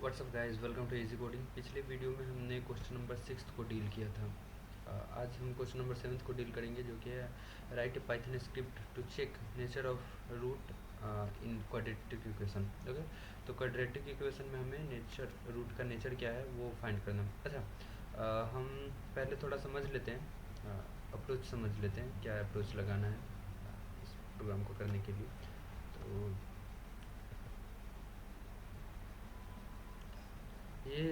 WhatsApp guys, welcome to easy coding. पिछले video में हमने क्वेश्चन नंबर 6 को डील किया था। आज हम क्वेश्चन नंबर 7 को डील करेंगे, जो कि है write a Python script to check nature of root in quadratic equation. Okay, तो क्वाड्रेटिक इक्वेशन में हमें नेचर रूट का नेचर क्या है वो फाइंड करना है। अच्छा, हम पहले थोड़ा समझ लेते हैं, अप्रोच समझ लेते हैं, क्या अप्रोच लगाना है इस प्रोग्राम को करने के लिए। तो ये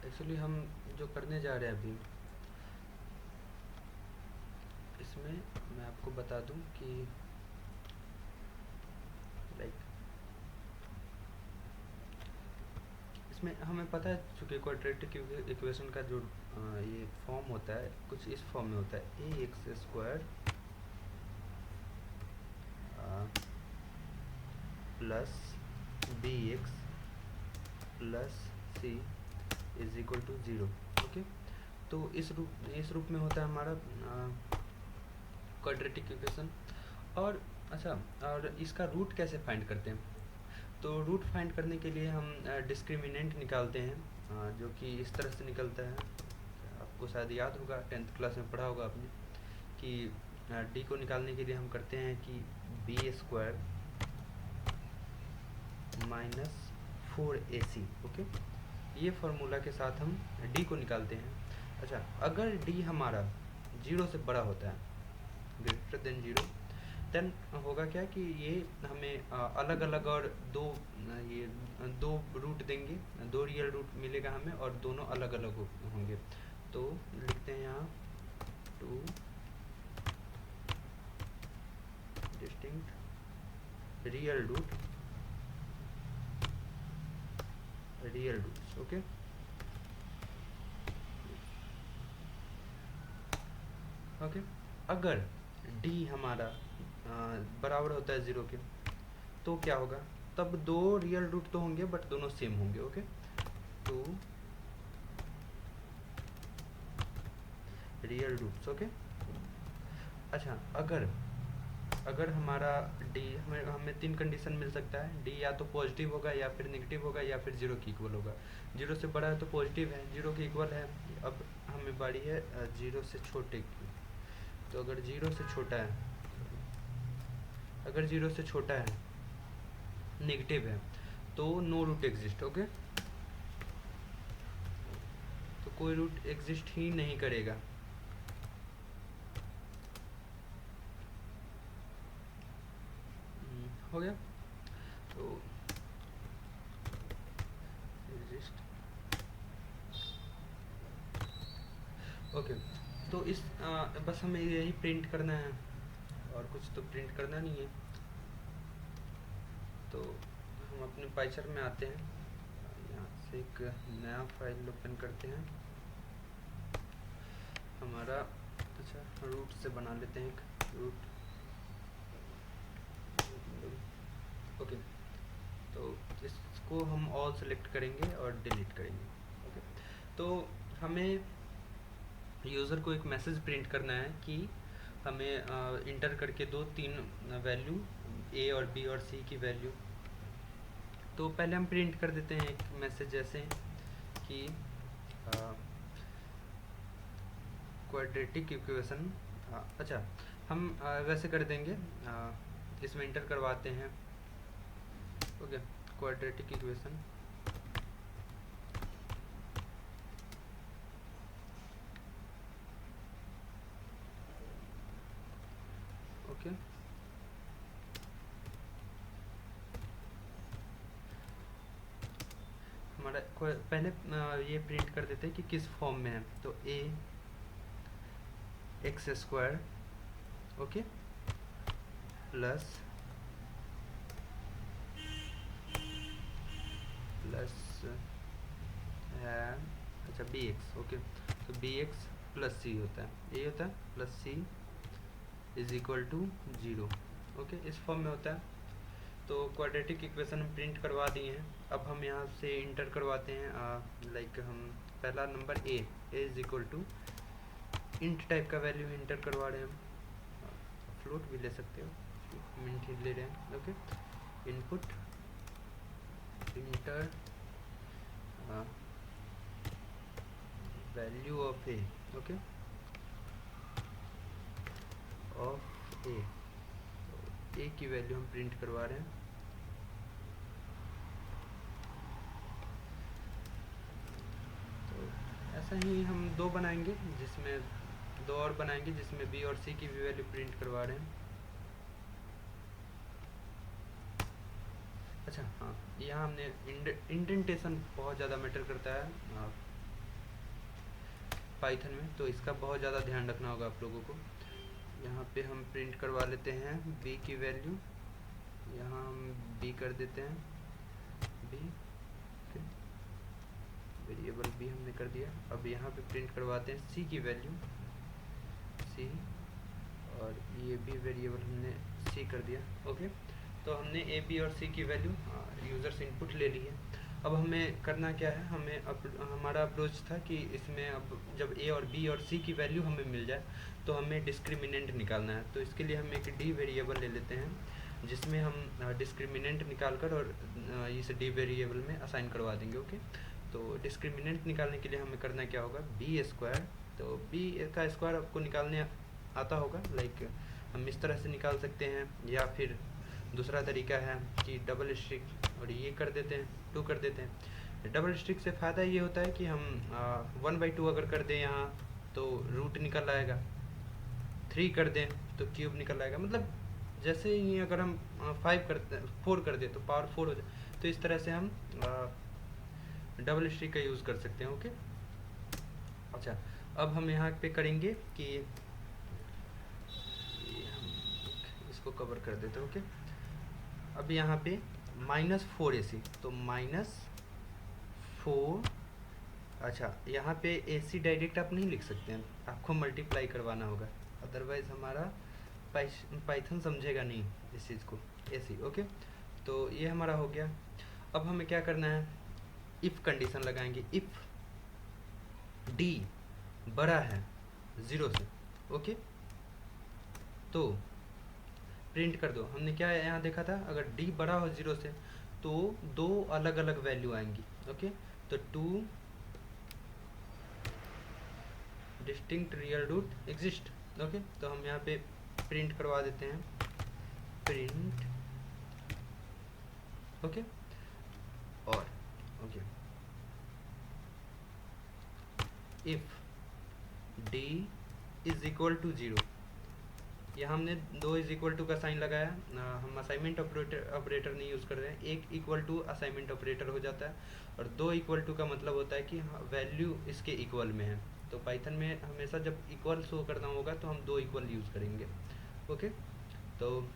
एक्चुअली हम जो करने जा रहे हैं अभी, इसमें मैं आपको बता दूं कि लाइक इसमें हमें पता है, चूँकि क्वाड्रेटिक इक्वेशन का जो ये फॉर्म होता है कुछ इस फॉर्म में होता है, a x square plus b x plus C is equal to 0। Okay, तो इस रूप में होता है हमारा क्वाड्रेटिक इक्वेशन। और अच्छा, और इसका रूट कैसे फाइंड करते हैं? तो रूट फाइंड करने के लिए हम डिस्क्रिमिनेंट निकालते हैं, जो कि इस तरह से निकलता है। आपको शायद याद होगा, 10th क्लास में पढ़ा होगा आपने कि डी को निकालने के लिए हम करते हैं कि B square minus 4ac। Okay, ये फार्मूला के साथ हम डी को निकालते हैं। अच्छा, अगर डी हमारा 0 से बड़ा होता है, ग्रेटर देन 0, देन होगा क्या कि ये हमें अलग अलग और ये दो रूट देंगे, दो रियल रूट मिलेगा हमें, और दोनों अलग अलग होंगे। तो लिखते हैं यहाँ two distinct real roots. Okay, अगर डी हमारा बराबर होता है 0 के, तो क्या होगा? तब दो रियल रूट तो होंगे बट दोनों सेम होंगे। ओके, तो रियल रूट्स। ओके, अच्छा, अगर हमारा डी हमें तीन कंडीशन मिल सकता है। डी या तो पॉजिटिव होगा, या फिर नेगेटिव होगा, या फिर 0 के इक्वल होगा। 0 से बड़ा है तो पॉजिटिव है, 0 के इक्वल है। अब हमें बारी है 0 से छोटे की। तो अगर 0 से छोटा है, नेगेटिव है, तो नो रूट एग्जिस्ट। ओके, तो कोई रूट एग्जिस्ट ही नहीं करेगा। हो गया, तो एग्जिस्ट। ओके, तो इस बस हमें यही प्रिंट करना है, और कुछ तो प्रिंट करना नहीं है। तो हम अपने पाइचर में आते हैं, यहाँ से एक नया फाइल ओपन करते हैं हमारा। अच्छा, रूट से बना लेते हैं एक रूट। ओके, तो इसको हम ऑल सेलेक्ट करेंगे और डिलीट करेंगे। ओके, तो हमें यूज़र को एक मैसेज प्रिंट करना है कि हमें इंटर करके दो तीन वैल्यू, ए और बी और सी की वैल्यू। तो पहले हम प्रिंट कर देते हैं एक मैसेज ऐसे कि क्वाड्रेटिक इक्वेशन। अच्छा, हम वैसे कर देंगे, इसमें इंटर करवाते हैं। ओके, क्वाड्रेटिक इक्वेशन ओके, हमारा पहले ये प्रिंट कर देते हैं कि किस फॉर्म में है। तो A x square, okay, plus है, अच्छा, बी एक्स। ओके, तो बी एक्स प्लस सी होता है, ये होता है plus C is equal to 0। Okay, इस फॉर्म में होता है। तो क्वाड्रेटिक इक्वेशन हम प्रिंट करवा दिए हैं। अब हम यहाँ से इंटर करवाते हैं, लाइक हम पहला number A is equal to int type का वैल्यू इंटर करवा रहे हैं हम। फ्लोट भी ले सकते हो, हम इंट ले रहे हैं। Okay, input enter value of a, okay, of a की वैल्यू हम प्रिंट करवा रहे हैं। तो ऐसा ही हम दो बनाएंगे, जिसमें दो और बनाएंगे जिसमें बी और सी की भी वैल्यू प्रिंट करवा रहे हैं। अच्छा हाँ, यहाँ हमने इंडेंटेशन बहुत ज़्यादा मैटर करता है पाइथन में, तो इसका बहुत ज़्यादा ध्यान रखना होगा आप लोगों को। यहाँ पे हम प्रिंट करवा लेते हैं b की वैल्यू, यहाँ हम b कर देते हैं b, वेरिएबल b हमने कर दिया। अब यहाँ पे प्रिंट करवाते हैं c की वैल्यू c, और ये भी वेरिएबल हमने c कर दिया, ओके। तो हमने ए बी और सी की वैल्यू यूज़र से इनपुट ले ली है। अब हमें करना क्या है, हमारा अप्रोच था कि इसमें अब जब ए और बी और सी की वैल्यू हमें मिल जाए तो हमें डिस्क्रिमिनेंट निकालना है। तो इसके लिए हम एक डी वेरिएबल ले लेते हैं, जिसमें हम डिस्क्रिमिनेंट निकाल कर और इस डी वेरिएबल में असाइन करवा देंगे, ओके। तो डिस्क्रिमिनेंट निकालने के लिए हमें करना क्या होगा, बी स्क्वायर। तो बी का स्क्वायर आपको निकालने आता होगा, लाइक हम इस तरह से निकाल सकते हैं, या फिर दूसरा तरीका है कि डबल स्ट्रिक और ये कर देते हैं, 2 कर देते हैं। डबल स्ट्रिक से फ़ायदा ये होता है कि हम 1/2 अगर कर दें यहाँ तो रूट निकल आएगा, 3 कर दें तो क्यूब निकल आएगा। मतलब जैसे ही अगर हम 4 कर दें तो पावर 4 हो जाए। तो इस तरह से हम डबल स्ट्रिक का यूज़ कर सकते हैं, ओके। अच्छा, अब हम यहाँ पे करेंगे कि इसको कवर कर देते हैं, ओके। अब यहाँ पे -4 AC, तो -4। अच्छा, यहाँ पे AC डायरेक्ट आप नहीं लिख सकते हैं, आपको मल्टीप्लाई करवाना होगा, अदरवाइज हमारा पाइथन समझेगा नहीं इस चीज़ को, AC, ओके। तो ये हमारा हो गया। अब हमें क्या करना है, इफ़ कंडीशन लगाएंगे, इफ़ D बड़ा है 0 से, ओके, तो प्रिंट कर दो। हमने क्या यहाँ देखा था, अगर D बड़ा हो 0 से तो 2 अलग अलग वैल्यू आएंगी, ओके। तो 2 distinct real root exist, okay. तो हम यहाँ पे प्रिंट करवा देते हैं, प्रिंट, ओके, और okay, if D is equal to 0, यहाँ हमने 2 इज इक्वल टू का साइन लगाया। हम असाइनमेंट ऑपरेटर नहीं यूज़ कर रहे हैं, 1 इक्वल टू असाइनमेंट ऑपरेटर हो जाता है, और 2 इक्वल टू का मतलब होता है कि वैल्यू इसके इक्वल में है। तो पाइथन में हमेशा जब इक्वल शो करना होगा तो हम 2 इक्वल यूज़ करेंगे, ओके। तो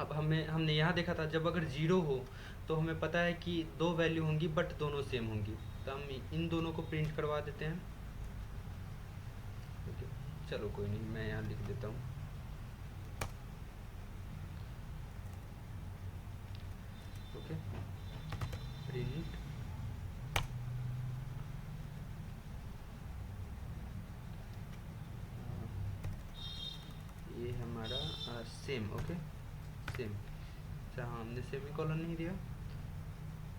अब हमने यहाँ देखा था, जब अगर 0 हो तो हमें पता है कि 2 वैल्यू होंगी बट दोनों सेम होंगी, तो हम इन दोनों को प्रिंट करवा देते हैं, ओके। चलो कोई नहीं, मैं यहाँ लिख देता हूँ, ओके, प्रिंट ये हमारा सेम, ओके, सेम। अच्छा हाँ, हमने सेमीकोलन नहीं दिया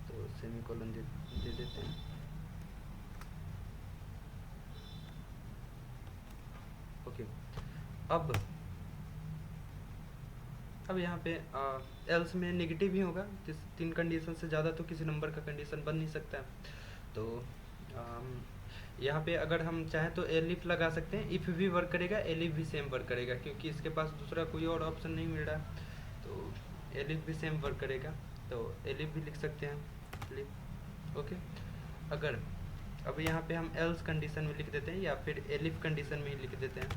तो सेमीकोलन दे देते हैं, ओके। अब यहाँ पे एल्स में नेगेटिव ही होगा, 3 कंडीशन से ज़्यादा तो किसी नंबर का कंडीशन बन नहीं सकता है। तो यहाँ पे अगर हम चाहें तो एलिफ लगा सकते हैं, इफ़ भी वर्क करेगा, एलिफ भी सेम वर्क करेगा, क्योंकि इसके पास दूसरा कोई और ऑप्शन नहीं मिल रहा है, तो एलिफ भी सेम वर्क करेगा। तो एलिफ भी लिख सकते हैं, एलिफ, ओके। अगर अब यहाँ पे हम एल्स कंडीशन में लिख देते हैं, या फिर एलिफ कंडीशन में ही लिख देते हैं,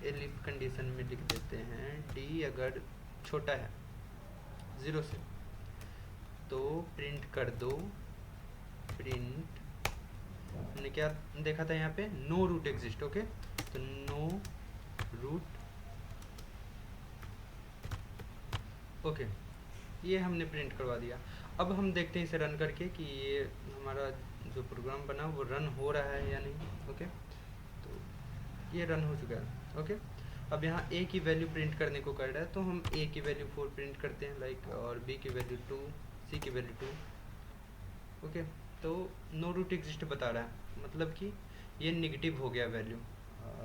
एलिफ कंडीशन में लिख देते हैं D अगर छोटा है 0 से तो प्रिंट कर दो, प्रिंट, हमने क्या देखा था यहाँ पे, नो रूट एग्जिस्ट, ओके। तो नो रूट, ओके, ये हमने प्रिंट करवा दिया। अब हम देखते हैं इसे रन करके कि ये हमारा जो प्रोग्राम बना वो रन हो रहा है या नहीं, ओके। तो ये रन हो चुका है, ओके। अब यहाँ A की वैल्यू प्रिंट करने को कर रहा है, तो हम A की वैल्यू 4 प्रिंट करते हैं, लाइक, और B की वैल्यू 2, C की वैल्यू 2, ओके। तो नो रूट एग्जिस्ट बता रहा है, मतलब कि ये निगेटिव हो गया वैल्यू।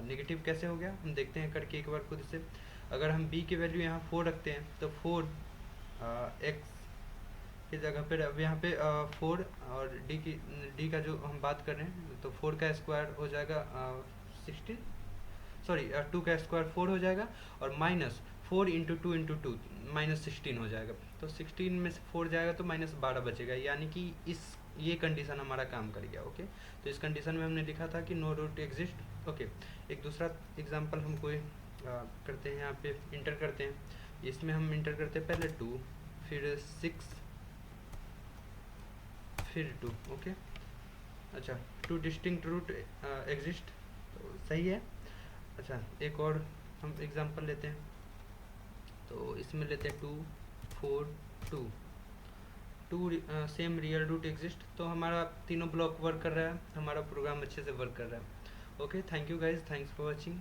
निगेटिव कैसे हो गया हम देखते हैं करके एक बार खुद से। अगर हम b की वैल्यू यहाँ 4 रखते हैं तो 4 x की जगह पर अब यहाँ पे 4 और d का जो हम बात कर रहे हैं तो 4 का स्क्वायर हो जाएगा 16, सॉरी 2 का स्क्वायर 4 हो जाएगा, और minus 4 into two into two -16 हो जाएगा। तो 16 में से 4 जाएगा तो -12 बचेगा, यानी कि ये कंडीशन हमारा काम कर गया। ओके, तो इस कंडीशन में हमने लिखा था कि नो रूट एग्जिस्ट। ओके, एक दूसरा एग्जांपल हम कोई करते हैं, यहाँ पे इंटर करते हैं। इसमें हम इंटर करते हैं पहले 2, फिर 6, फिर 2। ओके, अच्छा, 2 डिस्टिंक्ट रूट एग्जिस्ट, तो सही है। अच्छा, एक और हम एग्जांपल लेते हैं, तो इसमें लेते हैं 2, 4, 2। सेम रियल रूट एग्जिस्ट, तो हमारा तीनों ब्लॉक वर्क कर रहा है, हमारा प्रोग्राम अच्छे से वर्क कर रहा है। Okay, thank you guys, thanks for watching.